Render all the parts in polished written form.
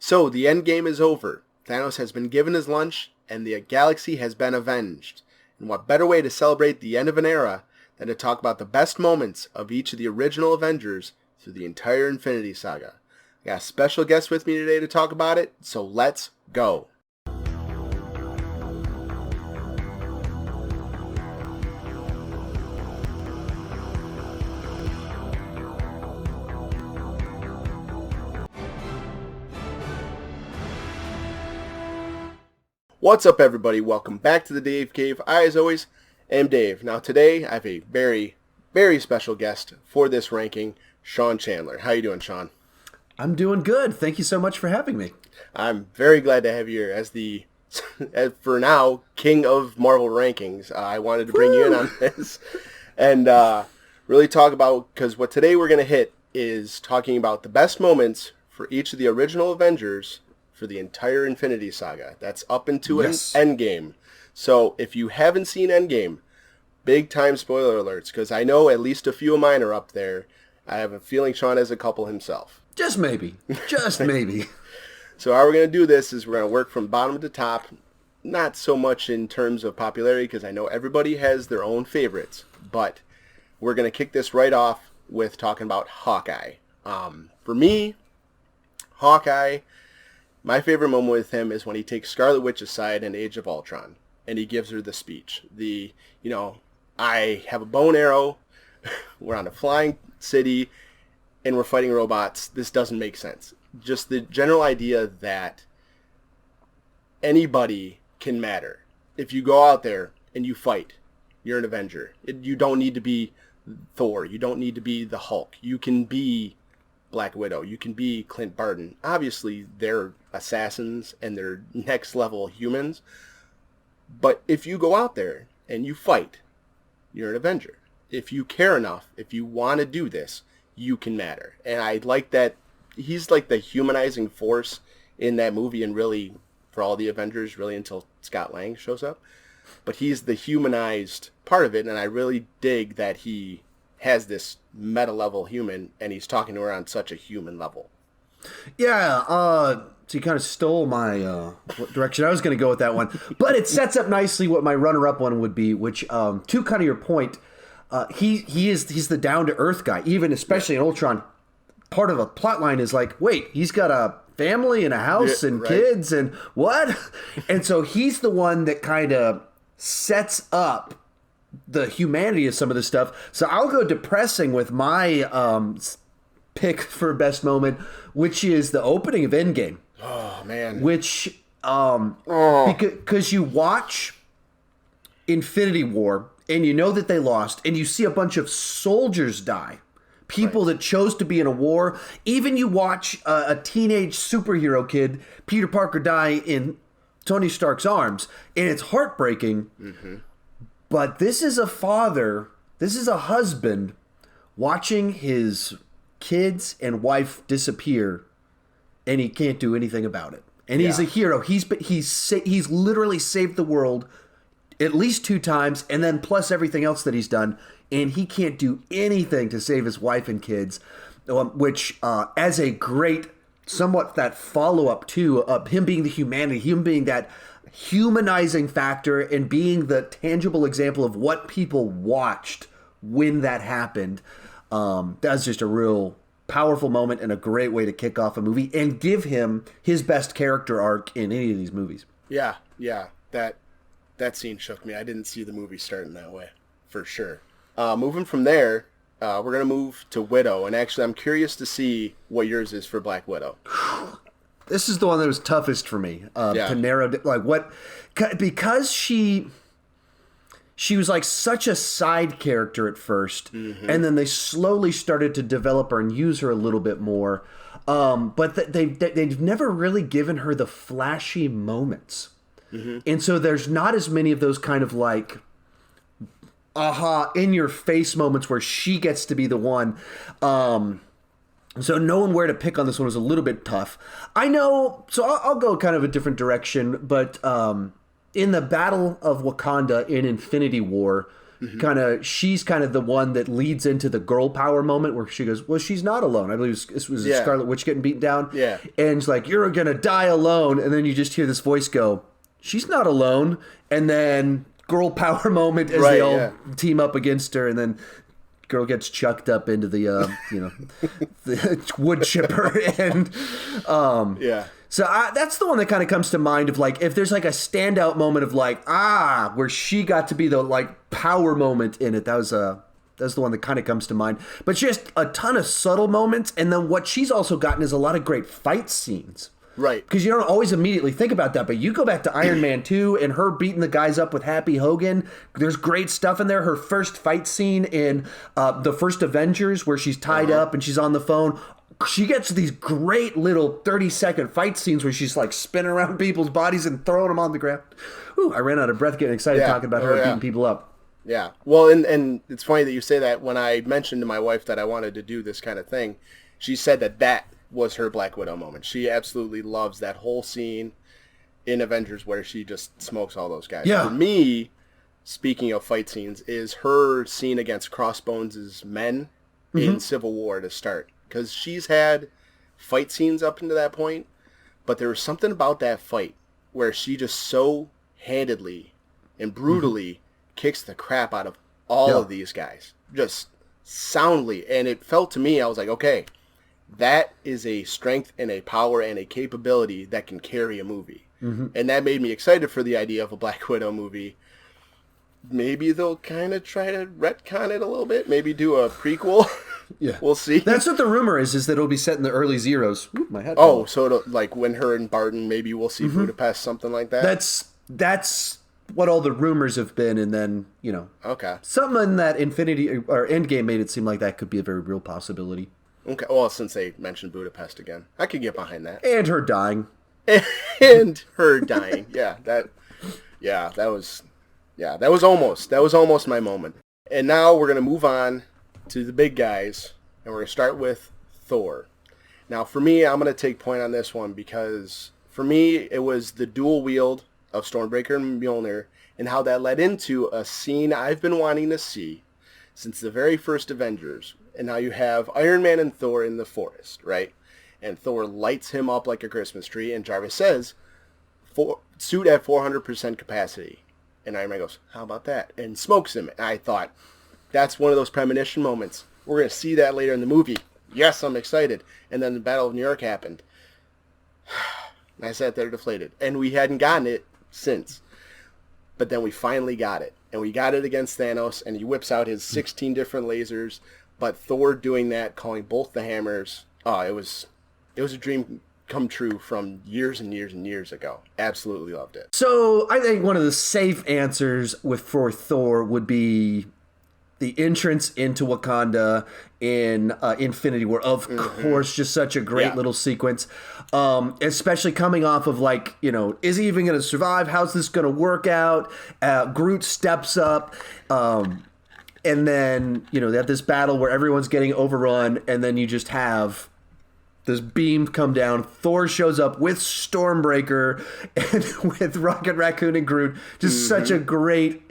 So, the end game is over. Thanos has been given his lunch, and the galaxy has been avenged. And what better way to celebrate the end of an era than to talk about the best moments of each of the original Avengers through the entire Infinity Saga. I got a special guest with me today to talk about it, so let's go. What's up, everybody? Welcome back to the Dave Cave. I, as always, am Dave. Now today I have a very, very special guest for this ranking, Sean Chandler. How you doing, Sean? I'm doing good. Thank you so much for having me. I'm very glad to have you here as the, for now, king of Marvel rankings. I wanted to bring you in on this and really talk about, because what today we're going to hit is talking about the best moments for each of the original Avengers for the entire Infinity Saga. That's up into Endgame. So if you haven't seen Endgame, big time spoiler alerts, because I know at least a few of mine are up there. I have a feeling Sean has a couple himself. Just maybe. Just maybe. So how we're going to do this is we're going to work from bottom to top, not so much in terms of popularity, because I know everybody has their own favorites, but we're going to kick this right off with talking about Hawkeye. For me, Hawkeye, my favorite moment with him is when he takes Scarlet Witch aside in Age of Ultron, and he gives her the speech. I have a bow and arrow, we're on a flying city, and we're fighting robots. This doesn't make sense. Just the general idea that anybody can matter. If you go out there and you fight, you're an Avenger. You don't need to be Thor. You don't need to be the Hulk. You can be Black Widow. You can be Clint Barton. Obviously, they're assassins and they're next level humans. But if you go out there and you fight, you're an Avenger. If you care enough, if you want to do this, you can matter. And I like that he's like the humanizing force in that movie, and really for all the Avengers, really until Scott Lang shows up. But he's the humanized part of it, and I really dig that he has this meta level human, and he's talking to her on such a human level. Yeah, so you kind of stole my what direction I was going to go with that one, but it sets up nicely what my runner-up one would be, which to kind of your point, he's the down to earth guy, even especially in Ultron. Part of a plot line is like, wait, he's got a family and a house and kids and what? And so he's the one that kind of sets up the humanity of some of this stuff. So I'll go depressing with my pick for best moment, which is the opening of Endgame. Oh, man. Which, because you watch Infinity War and you know that they lost, and you see a bunch of soldiers die. People that chose to be in a war. Even you watch a teenage superhero kid, Peter Parker, die in Tony Stark's arms, and it's heartbreaking. Mm-hmm. But this is a father, this is a husband watching his kids and wife disappear, and he can't do anything about it. And he's a hero. He's literally saved the world at least 2 times, and then plus everything else that he's done, and he can't do anything to save his wife and kids, which as a great, somewhat that follow-up to him being the humanity, him being that humanizing factor and being the tangible example of what people watched when that happened. That's just a real powerful moment and a great way to kick off a movie and give him his best character arc in any of these movies. Yeah. That scene shook me. I didn't see the movie starting that way, for sure. Moving from there, we're going to move to Widow, and actually I'm curious to see what yours is for Black Widow. This is the one that was toughest for me to narrow. Like what? Because she was like such a side character at first, mm-hmm. and then they slowly started to develop her and use her a little bit more. But they've never really given her the flashy moments, mm-hmm. and so there's not as many of those kind of like in your face moments where she gets to be the one. So knowing where to pick on this one was a little bit tough. I know, so I'll go kind of a different direction, but in the Battle of Wakanda in Infinity War, she's kind of the one that leads into the girl power moment where she goes, well, she's not alone. I believe this was Scarlet Witch getting beaten down. Yeah. And she's like, you're going to die alone. And then you just hear this voice go, she's not alone. And then girl power moment as they all team up against her. And then girl gets chucked up into the, the wood chipper. And, so that's the one that kind of comes to mind of like, if there's like a standout moment of like, where she got to be the like power moment in it. That's the one that kind of comes to mind. But just a ton of subtle moments. And then what she's also gotten is a lot of great fight scenes. Right. Because you don't always immediately think about that. But you go back to Iron Man 2 and her beating the guys up with Happy Hogan. There's great stuff in there. Her first fight scene in the first Avengers where she's tied up and she's on the phone. She gets these great little 30-second fight scenes where she's like spinning around people's bodies and throwing them on the ground. Ooh, I ran out of breath getting excited talking about her beating people up. Yeah. Well, and it's funny that you say that. When I mentioned to my wife that I wanted to do this kind of thing, she said that was her Black Widow moment. She absolutely loves that whole scene in Avengers where she just smokes all those guys. Yeah. For me, speaking of fight scenes, is her scene against Crossbones' men in Civil War to start. Because she's had fight scenes up into that point, but there was something about that fight where she just so handedly and brutally kicks the crap out of all of these guys. Just soundly. And it felt to me, I was like, okay, that is a strength and a power and a capability that can carry a movie. And that made me excited for the idea of a Black Widow movie. Maybe they'll kind of try to retcon it a little bit. Maybe do a prequel. Yeah, we'll see. That's what the rumor is that it'll be set in the early zeros. Ooh, my head. Oh, so like when her and Barton, maybe we'll see Budapest, something like that. That's what all the rumors have been, and then something in that Infinity or Endgame made it seem like that could be a very real possibility. Okay, well, since they mentioned Budapest again, I could get behind that. And her dying. And her dying. That was almost my moment. And now we're gonna move on to the big guys, and we're going to start with Thor. Now, for me, I'm going to take point on this one because, for me, it was the dual wield of Stormbreaker and Mjolnir, and how that led into a scene I've been wanting to see since the very first Avengers. And now you have Iron Man and Thor in the forest, right? And Thor lights him up like a Christmas tree, and Jarvis says, suit at 400% capacity. And Iron Man goes, how about that? And smokes him. And I thought, that's one of those premonition moments. We're going to see that later in the movie. Yes, I'm excited. And then the Battle of New York happened. And I sat there deflated. And we hadn't gotten it since. But then we finally got it. And we got it against Thanos, and he whips out his 16 different lasers. But Thor doing that, calling both the hammers, it was a dream come true from years and years and years ago. Absolutely loved it. So I think one of the safe answers for Thor would be the entrance into Wakanda in Infinity War. Of course, just such a great little sequence. Especially coming off of is he even going to survive? How's this going to work out? Groot steps up. And then, they have this battle where everyone's getting overrun. And then you just have this beam come down. Thor shows up with Stormbreaker and with Rocket Raccoon and Groot. Just such a great,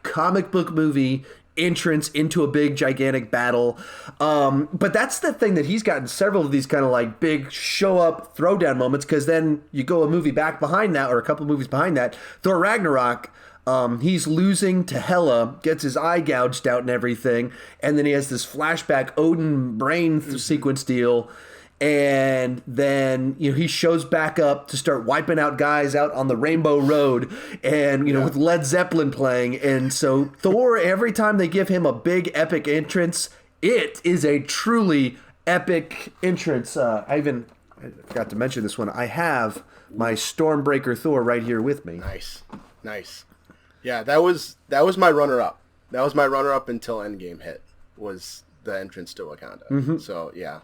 comic book movie entrance into a big gigantic battle. But that's the thing that he's gotten several of these kind of big show up throwdown moments, because then you go a movie back behind that, or a couple movies behind that, Thor Ragnarok, he's losing to Hela, gets his eye gouged out and everything, and then he has this flashback Odin brain sequence deal. And then, he shows back up to start wiping out guys out on the Rainbow Road, and, with Led Zeppelin playing. And so Thor, every time they give him a big epic entrance, it is a truly epic entrance. I forgot to mention this one. I have my Stormbreaker Thor right here with me. Nice. Yeah, that was my runner-up. That was my runner-up until Endgame hit, was the entrance to Wakanda. So, yeah,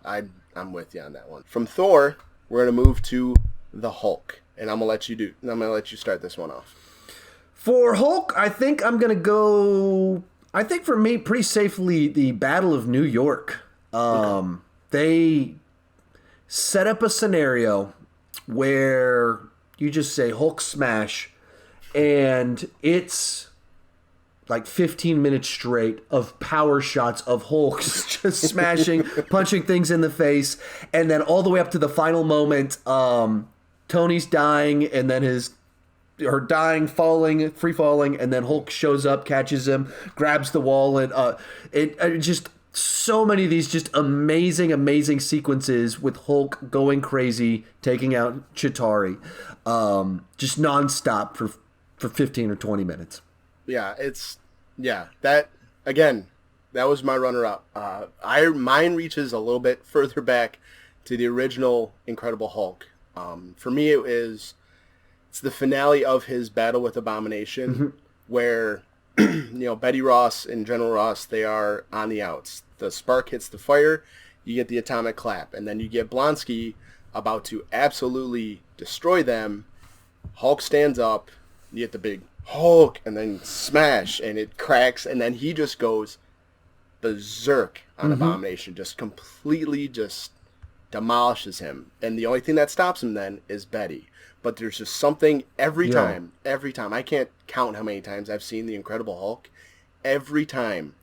I'm with you on that one. From Thor, we're going to move to the Hulk, and I'm going to let you start this one off. For Hulk, I think I'm going to go, for me, pretty safely, the Battle of New York. They set up a scenario where you just say Hulk smash, and it's like 15 minutes straight of power shots of Hulk just smashing, punching things in the face. And then all the way up to the final moment, Tony's dying and then free falling. And then Hulk shows up, catches him, grabs the wall. And it just so many of these just amazing sequences with Hulk going crazy, taking out Chitauri, just nonstop for 15 or 20 minutes. Yeah, that was my runner-up. Mine reaches a little bit further back to the original Incredible Hulk. For me, it's the finale of his battle with Abomination, where Betty Ross and General Ross, they are on the outs. The spark hits the fire, you get the atomic clap, and then you get Blonsky about to absolutely destroy them. Hulk stands up, you get the big Hulk, and then smash, and it cracks, and then he just goes berserk on Abomination, just completely just demolishes him. And the only thing that stops him then is Betty. But there's just something every time, I can't count how many times I've seen The Incredible Hulk. Every time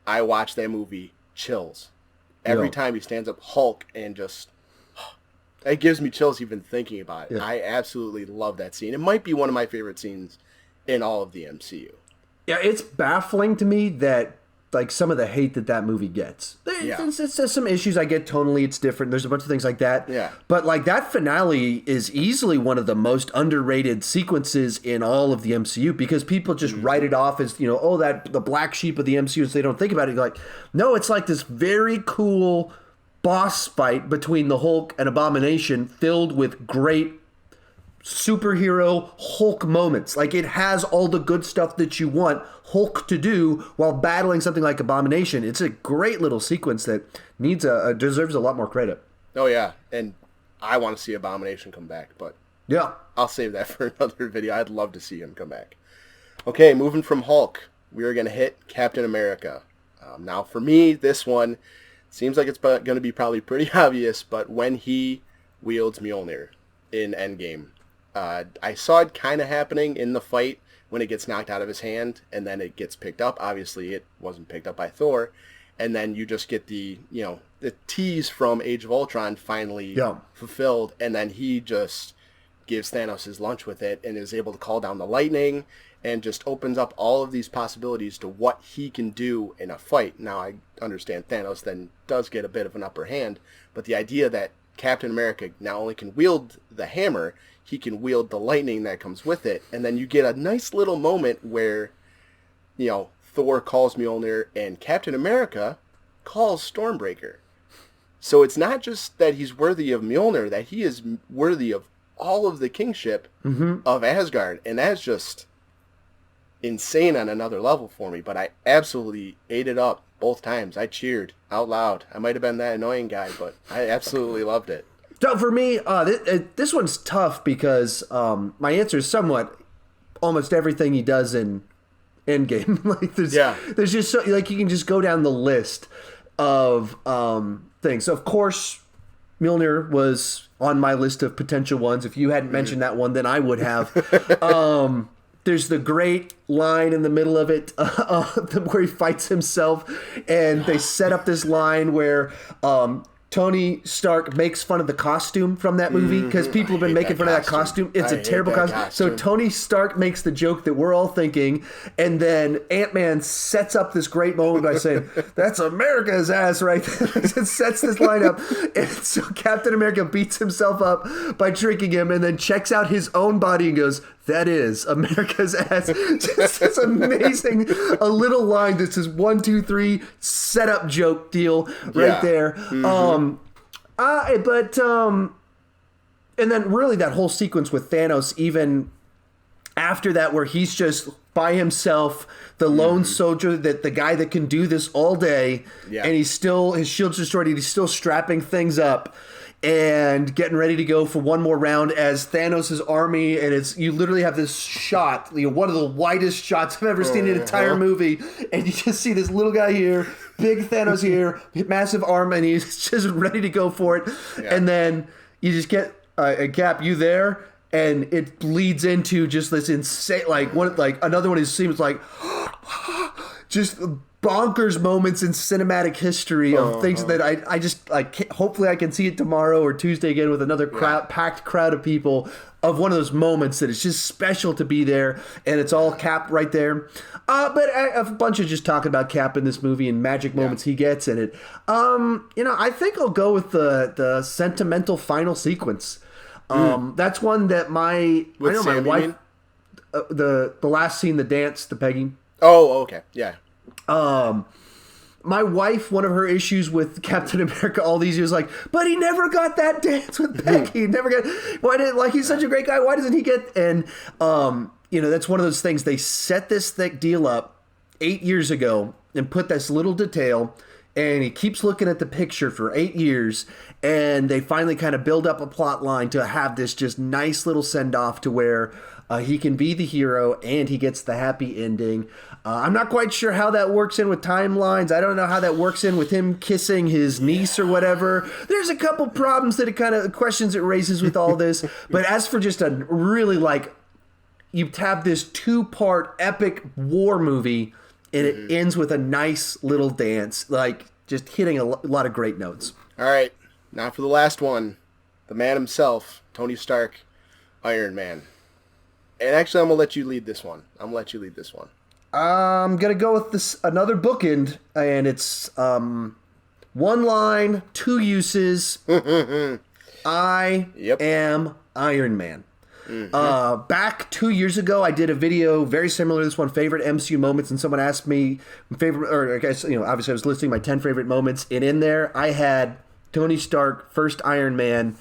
I watch that movie, chills. Every time he stands up, Hulk, and just... It gives me chills even thinking about it. Yeah. I absolutely love that scene. It might be one of my favorite scenes in all of the MCU. Yeah, it's baffling to me that like some of the hate that movie gets. There's some issues I get tonally. It's different. There's a bunch of things like that. Yeah. But like that finale is easily one of the most underrated sequences in all of the MCU because people just write it off as, the black sheep of the MCU, so they don't think about it. You're like, no, it's like this very cool boss fight between the Hulk and Abomination filled with great superhero Hulk moments. Like it has all the good stuff that you want Hulk to do while battling something like Abomination. It's a great little sequence that deserves a lot more credit. Oh yeah, and I want to see Abomination come back, but yeah, I'll save that for another video. I'd love to see him come back. Okay, moving from Hulk, we are going to hit Captain America. Now for me, this one seems like it's going to be probably pretty obvious, but when he wields Mjolnir in Endgame, I saw it kind of happening in the fight when it gets knocked out of his hand, and then it gets picked up. Obviously, it wasn't picked up by Thor, and then you just get the tease from Age of Ultron finally fulfilled, and then he just gives Thanos his lunch with it and is able to call down the lightning and just opens up all of these possibilities to what he can do in a fight. Now, I understand Thanos then does get a bit of an upper hand, but the idea that Captain America not only can wield the hammer, he can wield the lightning that comes with it. And then you get a nice little moment where, Thor calls Mjolnir and Captain America calls Stormbreaker. So it's not just that he's worthy of Mjolnir, that he is worthy of all of the kingship of Asgard. And that's just insane on another level for me. But I absolutely ate it up both times. I cheered out loud. I might have been that annoying guy, but I absolutely loved it. So for me, this one's tough because my answer is somewhat almost everything he does in Endgame. There's just so, you can just go down the list of things. So of course, Mjolnir was on my list of potential ones. If you hadn't mentioned that one, then I would have. There's the great line in the middle of it where he fights himself, and they set up this line where Tony Stark makes fun of the costume from that movie because people have been making fun of that costume. It's a terrible costume. So Tony Stark makes the joke that we're all thinking, and then Ant-Man sets up this great moment by saying, "That's America's ass right there." It sets this line up, and so Captain America beats himself up by tricking him, and then checks out his own body and goes, "That is America's ass." Just this amazing, a little line that says 1, 2, 3 setup joke deal right there. And then really that whole sequence with Thanos, even after that, where he's just by himself, the lone soldier, that the guy that can do this all day, and he's still, his shield's destroyed, he's still strapping things up and getting ready to go for one more round as Thanos' army, and you literally have this shot, one of the widest shots I've ever seen in an entire movie, and you just see this little guy here, big Thanos here, massive arm, and he's just ready to go for it, and then you just get a Cap, you there, and it bleeds into just this insane, another one of his scenes, like, just bonkers moments in cinematic history of things that I just like. Hopefully, I can see it tomorrow or Tuesday again with another packed crowd of people. Of one of those moments that it's just special to be there, and it's all Cap right there. But a bunch of just talking about Cap in this movie and magic moments he gets in it. I think I'll go with the sentimental final sequence. That's one that my wife, the last scene, the dance, the pegging. Oh, okay, yeah. My wife, one of her issues with Captain America all these years, like, but he never got that dance with Peggy. He never got. Why did he's such a great guy? Why doesn't he get? And that's one of those things. They set this thick deal up 8 years ago and put this little detail, and he keeps looking at the picture for 8 years, and they finally kind of build up a plot line to have this just nice little send off to where he can be the hero and he gets the happy ending. I'm not quite sure how that works in with timelines. I don't know how that works in with him kissing his niece or whatever. There's a couple problems that it kind of questions it raises with all this. But as for just a really you have this 2-part epic war movie and it ends with a nice little dance, just hitting a lot of great notes. All right, now for the last one, the man himself, Tony Stark, Iron Man. And actually, I'm going to let you lead this one. I'm going to go with this another bookend, and it's one line, 2 uses. I am Iron Man. Back 2 years ago, I did a video very similar to this one, favorite MCU moments, and someone asked me obviously I was listing my 10 favorite moments, and in there I had Tony Stark, first Iron Man.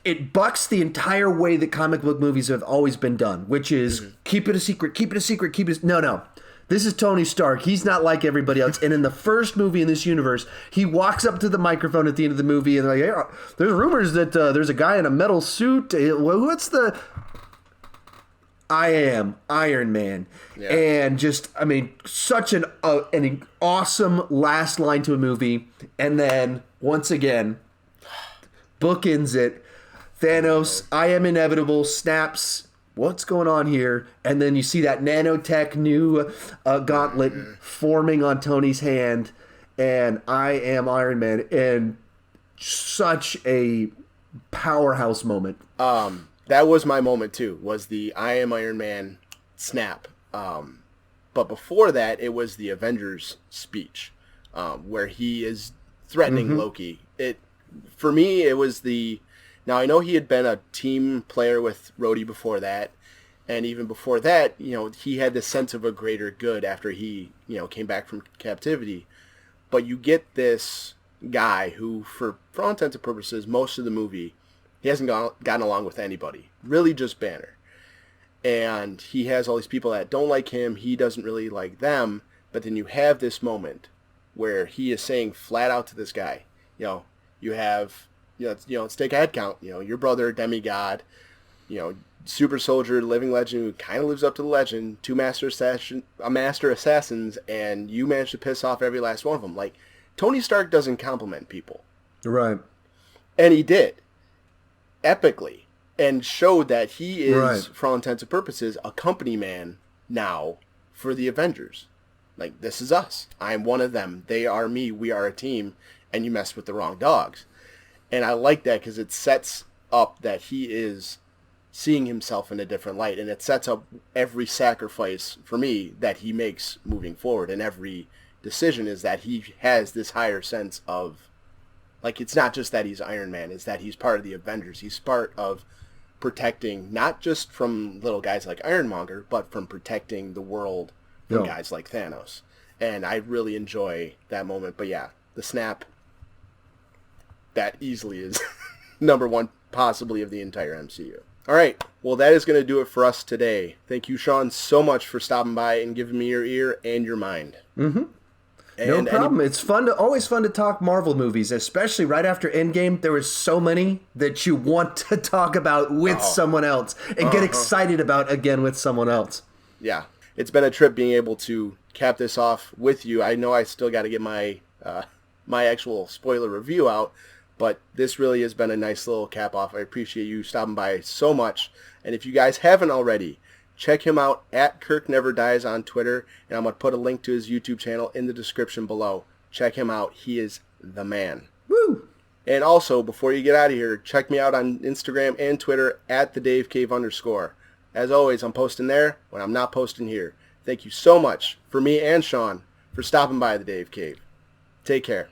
It bucks the entire way that comic book movies have always been done, which is keep it a secret. No. This is Tony Stark. He's not like everybody else. And in the first movie in this universe, he walks up to the microphone at the end of the movie and hey, there's rumors that there's a guy in a metal suit. What's the... I am Iron Man. Yeah. And just, such an awesome last line to a movie. And then, once again, bookends it. Thanos, I am inevitable, snaps, what's going on here? And then you see that nanotech new gauntlet forming on Tony's hand, and I am Iron Man, and such a powerhouse moment. That was my moment too, was the I am Iron Man snap. But before that, it was the Avengers speech, where he is threatening Loki. For me, it was the... Now, I know he had been a team player with Rhodey before that, and even before that, he had this sense of a greater good after he, came back from captivity. But you get this guy who, for all intents and purposes, most of the movie, he hasn't gotten along with anybody. Really just Banner. And he has all these people that don't like him, he doesn't really like them, but then you have this moment where he is saying flat out to this guy, you have... let's take a head count. Your brother, demigod, super soldier, living legend who kind of lives up to the legend, 2 master assassins, and you managed to piss off every last one of them. Tony Stark doesn't compliment people. Right. And he did. Epically. And showed that he is, for all intents and purposes, a company man now for the Avengers. This is us. I'm one of them. They are me. We are a team. And you messed with the wrong dogs. And I like that because it sets up that he is seeing himself in a different light. And it sets up every sacrifice, for me, that he makes moving forward. And every decision is that he has this higher sense of... it's not just that he's Iron Man. It's that he's part of the Avengers. He's part of protecting, not just from little guys like Ironmonger, but from protecting the world from guys like Thanos. And I really enjoy that moment. But yeah, the snap... that easily is number one, possibly, of the entire MCU. All right. Well, that is going to do it for us today. Thank you, Sean, so much for stopping by and giving me your ear and your mind. Mm-hmm. No problem. It's always fun to talk Marvel movies, especially right after Endgame. There were so many that you want to talk about with someone else and get excited about again with someone else. Yeah. It's been a trip being able to cap this off with you. I know I still got to get my actual spoiler review out, but this really has been a nice little cap off. I appreciate you stopping by so much. And if you guys haven't already, Check him out at kirkneverdieS on Twitter, and I'm going to put a link to his YouTube channel in the description below. Check him out. He is the man. Woo! And also, before you get out of here, check me out on Instagram and Twitter at @TheDaveCave_. As always, I'm posting there when I'm not posting here. Thank you so much for me and Sean for stopping by the Dave Cave. Take care.